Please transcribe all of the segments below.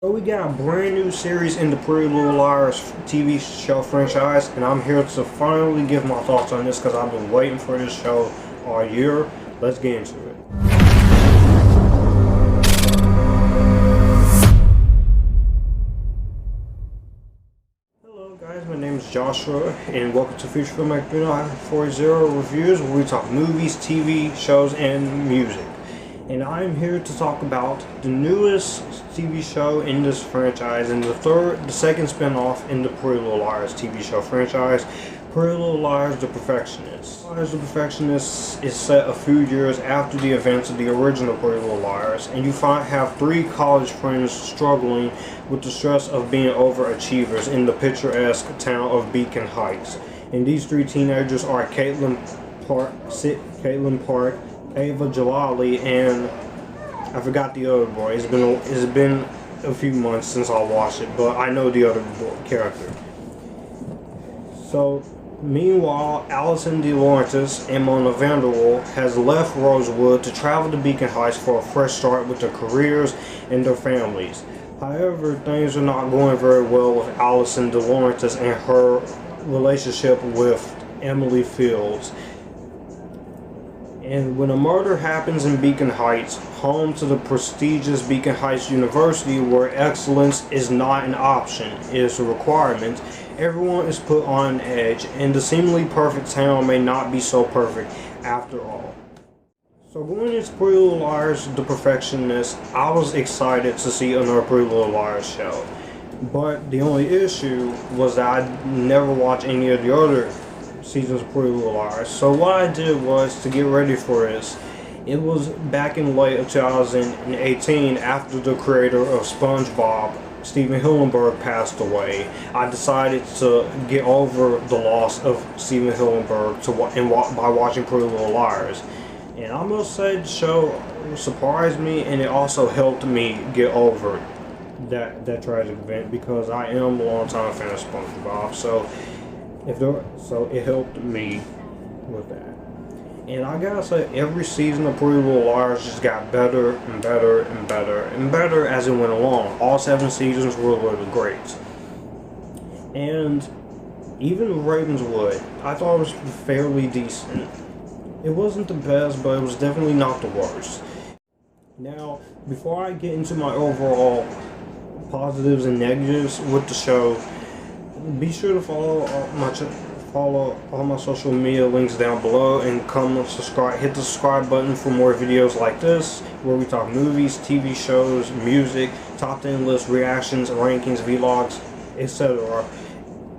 So we got a brand new series in the Pretty Little Liars TV show franchise, and I'm here to finally give my thoughts on this because I've been waiting for this show all year. Let's get into it. Hello guys, my name is Joshua, and welcome to Future Filmmaker 40 Reviews, where we talk movies, TV shows, and music. And I'm here to talk about the newest TV show in this franchise and the second spin-off in the Pretty Little Liars TV show franchise, Pretty Little Liars: The Perfectionists. Liars: The Perfectionists is set a few years after the events of the original Pretty Little Liars, and you have three college friends struggling with the stress of being overachievers in the picturesque town of Beacon Heights. And these three teenagers are Caitlin Park, Ava Jalali, and I forgot the other boy. It's been a few months since I watched it, but I know the other character. So, meanwhile, Allison DeLaurentis and Mona Vanderwall has left Rosewood to travel to Beacon Heights for a fresh start with their careers and their families. However, things are not going very well with Allison DeLaurentis and her relationship with Emily Fields. And when a murder happens in Beacon Heights, home to the prestigious Beacon Heights University, where excellence is not an option, it is a requirement, everyone is put on edge, and the seemingly perfect town may not be so perfect after all. So going into Pretty Little Liars: The Perfectionists, I was excited to see another Pretty Little Liars show. But the only issue was that I never watched any of the other seasons of Pretty Little Liars. So what I did was, to get ready for this, it was back in late of 2018, after the creator of SpongeBob, Steven Hillenburg, passed away. I decided to get over the loss of Steven Hillenburg by watching Pretty Little Liars. And I must say, the show surprised me, and it also helped me get over that tragic event, because I am a long-time fan of SpongeBob. So it helped me with that. And I gotta say, every season of Pretty Little Liars just got better and better and better and better as it went along. All 7 seasons were really great. And even Ravenswood, I thought it was fairly decent. It wasn't the best, but it was definitely not the worst. Now, before I get into my overall positives and negatives with the show, be sure to follow all my social media links down below, and hit the subscribe button for more videos like this, where we talk movies, TV shows, music, top 10 lists, reactions, rankings, vlogs, etc.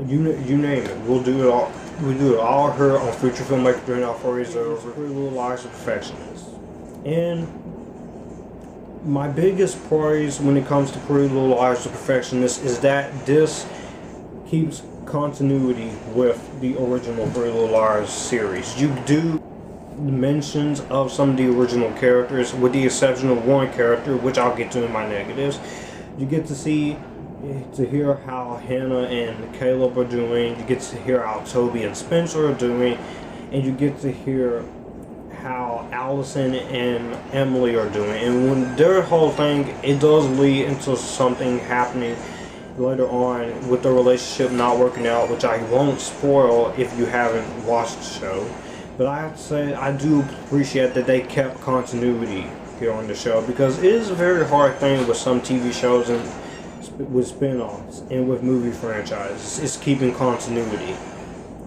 You name it, we'll do it all. We do it all here on Future Filmmaker 40 Pretty Little Liars: The Perfectionists. And my biggest praise when it comes to Pretty Little Liars: The Perfectionists is that this keeps continuity with the original Pretty Little Liars series. You do mentions of some of the original characters, with the exception of one character, which I'll get to in my negatives. You get to hear how Hannah and Caleb are doing. You get to hear how Toby and Spencer are doing, and you get to hear how Allison and Emily are doing. And when their whole thing, it does lead into something happening later on with the relationship not working out, which I won't spoil if you haven't watched the show. But I have to say, I do appreciate that they kept continuity here on the show, because it is a very hard thing with some TV shows and with spin-offs and with movie franchises. It's keeping continuity.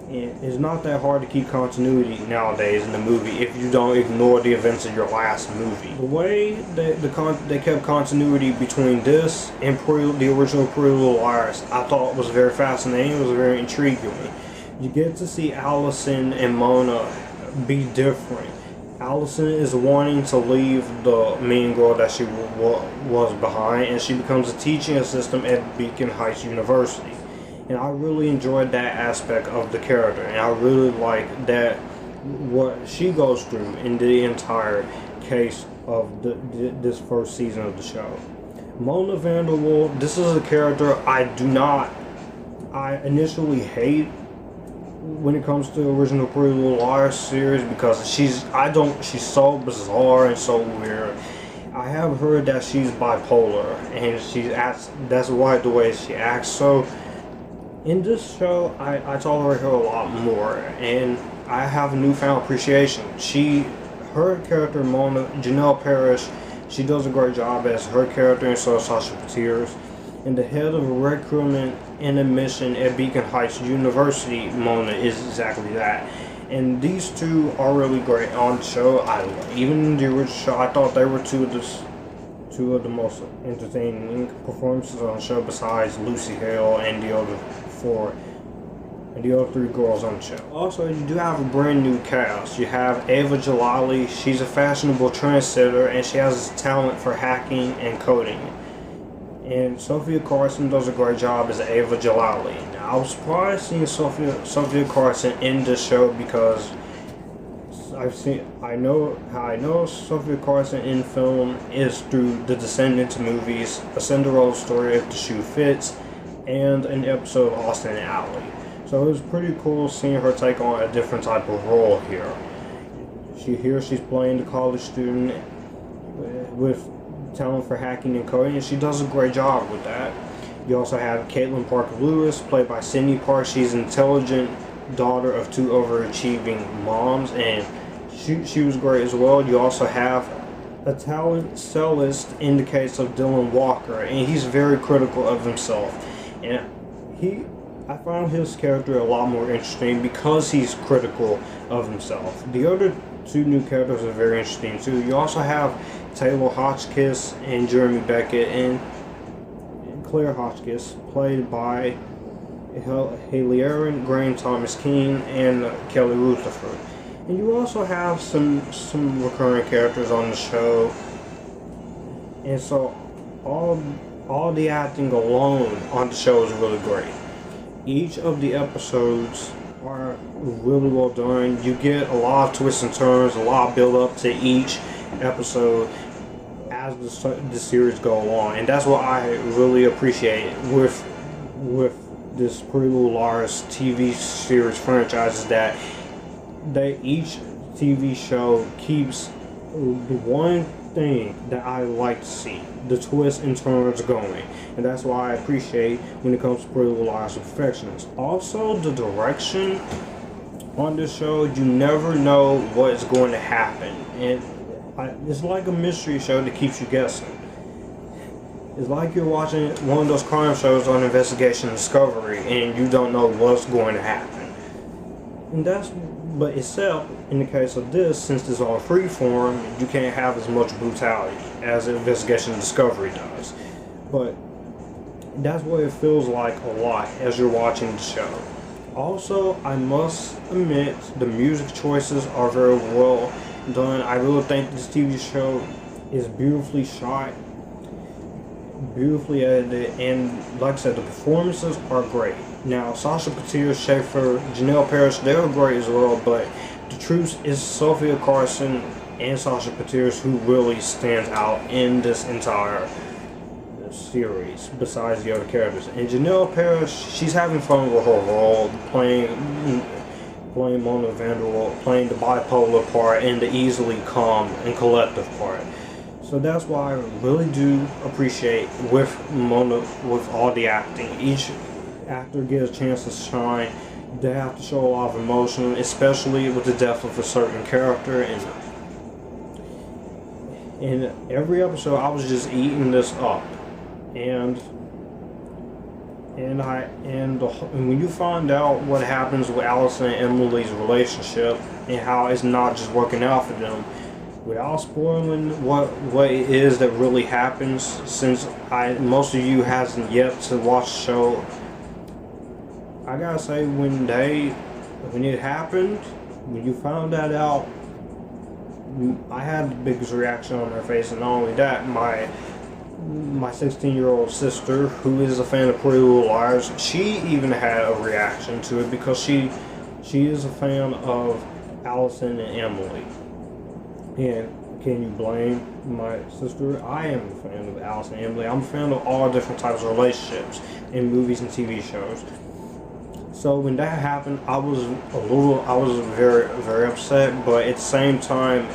And it's not that hard to keep continuity nowadays in the movie if you don't ignore the events of your last movie. The way that they kept continuity between this and the original Pretty Little Liars, I thought was very fascinating. It was very intriguing. You get to see Allison and Mona be different. Allison is wanting to leave the mean girl that she was behind, and she becomes a teaching assistant at Beacon Heights University. And I really enjoyed that aspect of the character, and I really like that what she goes through in the entire case of this first season of the show. Mona Vanderwall, this is a character I initially hate when it comes to the original Pretty Little Liars series, because she's so bizarre and so weird. I have heard that she's bipolar, and that's why the way she acts. So in this show, I tolerate her a lot more, and I have a newfound appreciation. Her character, Mona, Janelle Parrish, she does a great job as her character, and so does Sasha Patiers. And the head of recruitment and admission at Beacon Heights University, Mona, is exactly that. And these two are really great on the show. Even in the original show, I thought they were two of the most entertaining performances on the show, besides Lucy Hale and the other three girls on the show. Also, you do have a brand new cast. You have Ava Jalali. She's a fashionable trendsetter, and she has a talent for hacking and coding. And Sophia Carson does a great job as Ava Jalali. Now, I was surprised seeing Sophia Carson in this show, because I know Sophia Carson in film is through the Descendants movies, A Cinderella Story If the Shoe Fits, and an episode of Austin Alley. So it was pretty cool seeing her take on a different type of role here. She's playing the college student with talent for hacking and coding, and she does a great job with that. You also have Caitlin Parker Lewis, played by Sydney Park. She's an intelligent daughter of two overachieving moms, and she was great as well. You also have a talent cellist in the case of Dylan Walker, and he's very critical of himself. And I found his character a lot more interesting because he's critical of himself. The other two new characters are very interesting too. You also have Taylor Hotchkiss and Jeremy Beckett, and Claire Hotchkiss, played by Haley Aaron, Graham Thomas Keane, and Kelly Rutherford. And you also have some recurring characters on the show, and so all the acting alone on the show is really great. Each of the episodes are really well done. You get a lot of twists and turns, a lot of build up to each episode as the series go along, and that's what I really appreciate with this Pretty Little Liars TV series franchise, is that each TV show keeps the one thing that I like to see, the twists and turns going, and that's why I appreciate when it comes to Pretty Little Liars and Perfectionists. Also, the direction on this show, you never know what's going to happen, and it's like a mystery show that keeps you guessing. It's like you're watching one of those crime shows on Investigation Discovery, and you don't know what's going to happen. But except in the case of this, since it's on freeform, you can't have as much brutality as Investigation Discovery does. But that's what it feels like a lot as you're watching the show. Also, I must admit, the music choices are very well done. I really think this TV show is beautifully shot, beautifully edited, and like I said, the performances are great. Now, Sasha Patiers, Schaefer, Janelle Parrish, they're great as well, but the truth is Sophia Carson and Sasha Patiers who really stands out in this entire series, besides the other characters. And Janelle Parrish, she's having fun with her role, playing Mona Vanderwall, playing the bipolar part and the easily calm and collective part. So that's why I really do appreciate with Mona, with all the acting. Each actor gets a chance to shine. They have to show a lot of emotion, especially with the death of a certain character. And in every episode, I was just eating this up. And when you find out what happens with Allison and Emily's relationship and how it's not just working out for them, without spoiling what it is that really happens, since most of you hasn't yet to watch the show, I gotta say, when it happened, when you found that out, I had the biggest reaction on my face. And not only that, my 16-year-old sister, who is a fan of Pretty Little Liars, she even had a reaction to it, because she is a fan of Allison and Emily. And can you blame my sister? I am a fan of Allison and Emily. I'm a fan of all different types of relationships in movies and TV shows. So when that happened, I was very, very upset, but at the same time,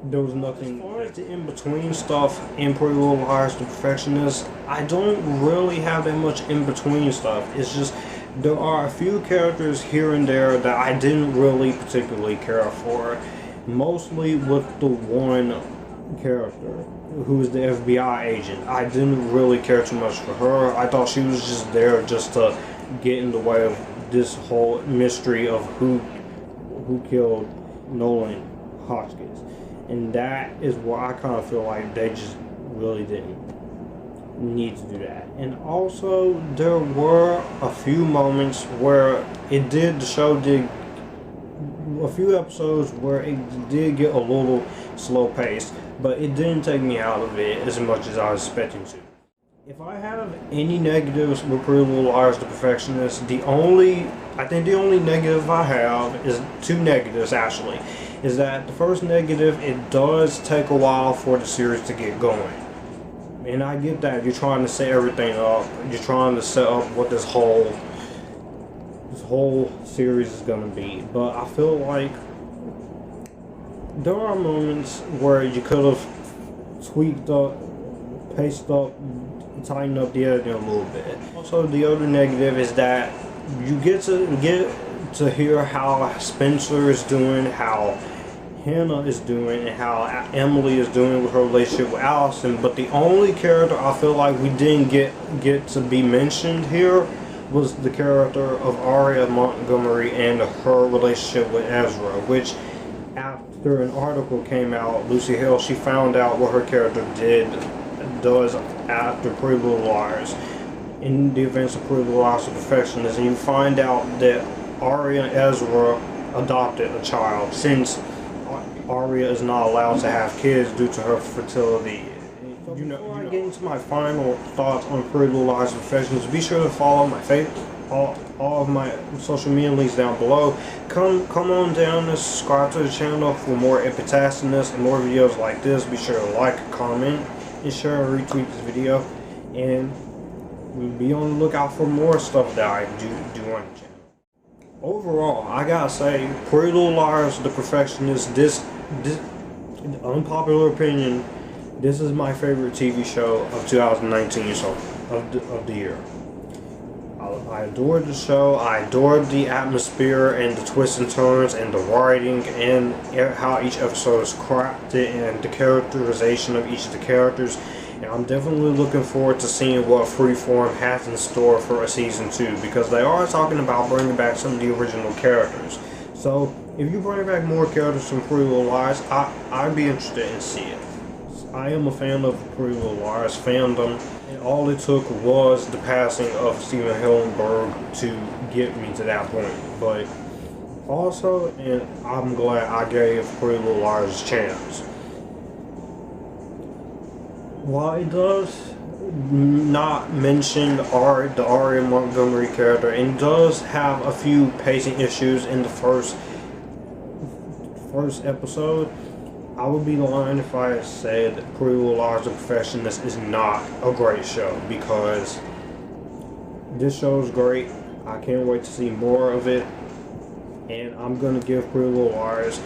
there was nothing. As far as the in-between stuff in Pretty Little Liars, The Perfectionists, I don't really have that much in-between stuff. It's just there are a few characters here and there that I didn't really particularly care for. Mostly with the one character who is the FBI agent. I didn't really care too much for her. I thought she was just there just to get in the way of this whole mystery of who killed Nolan Hotchkiss. And that is why I kind of feel like they just really didn't need to do that. And also there were a few moments where the show did a few episodes where it did get a little slow paced, but it didn't take me out of it as much as I was expecting to. If I have any negatives with Pretty Little Liars, The Perfectionists, I think the only negative I have is two negatives actually. Is that the first negative, it does take a while for the series to get going. And I get that, you're trying to set everything up, you're trying to set up what this whole series is gonna be. But I feel like there are moments where you could have tweaked up, paced up, tightened up the editing a little bit. Also, the other negative is that you get to hear how Spencer is doing, how Hannah is doing, and how Emily is doing with her relationship with Allison. But the only character I feel like we didn't get to be mentioned here was the character of Aria Montgomery and her relationship with Ezra, which after an article came out, Lucy Hale, she found out what her character does after Pretty Little Liars, in the events of Pretty Little Liars, The Perfectionists, and you find out that Aria and Ezra adopted a child, since Aria is not allowed to have kids due to her fertility. Before I get into my final thoughts on Pretty Little Liars, The Perfectionists, be sure to follow my all of my social media links down below. Come on down and subscribe to the channel for more epitastiness and more videos like this. Be sure to like, comment, and share and retweet this video, and be on the lookout for more stuff that I do on the channel. Overall, I gotta say, Pretty Little Liars, The Perfectionists, this unpopular opinion, this is my favorite TV show of 2019, so of the year. I adored the show. I adored the atmosphere and the twists and turns and the writing and how each episode is crafted and the characterization of each of the characters. And I'm definitely looking forward to seeing what Freeform has in store for a season 2, because they are talking about bringing back some of the original characters. So if you bring back more characters from Pretty Little Liars, I'd be interested in seeing it. I am a fan of Pretty Little Liars fandom, and all it took was the passing of Steven Hillenburg to get me to that point. But also, and I'm glad I gave Pretty Little Liars a chance. While it does not mention the Aria Montgomery character, and does have a few pacing issues in the first episode, I would be lying if I said Pretty Little Liars, The Perfectionists is not a great show, because this show is great. I can't wait to see more of it, and I'm gonna give Pretty Little Liars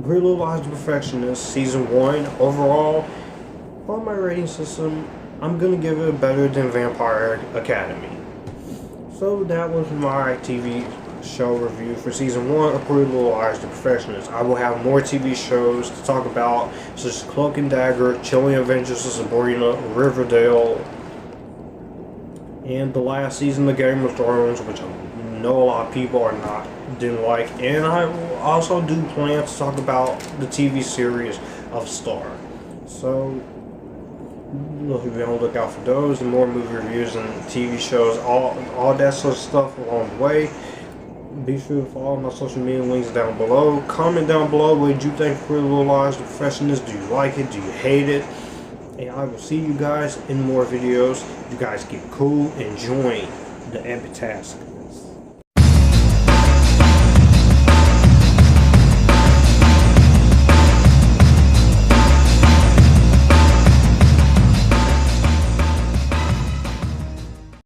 Pretty Little Liars, The Perfectionists Season 1 overall, on my rating system, I'm gonna give it better than Vampire Academy. So that was my TV show review for Season 1 of Pretty Little Liars, The Perfectionists. I will have more TV shows to talk about, such as Cloak and Dagger, Chilling Adventures of Sabrina, Riverdale, and the last season of Game of Thrones, which I know a lot of people didn't like. And I also do plan to talk about the TV series of Star. So look, be on the lookout for those and more movie reviews and TV shows, all that sort of stuff along the way. Be sure to follow my social media links down below. Comment down below what you think of Pretty Little Liars, The Perfectionists. Do you like it? Do you hate it? And I will see you guys in more videos. You guys keep cool and join the epic task.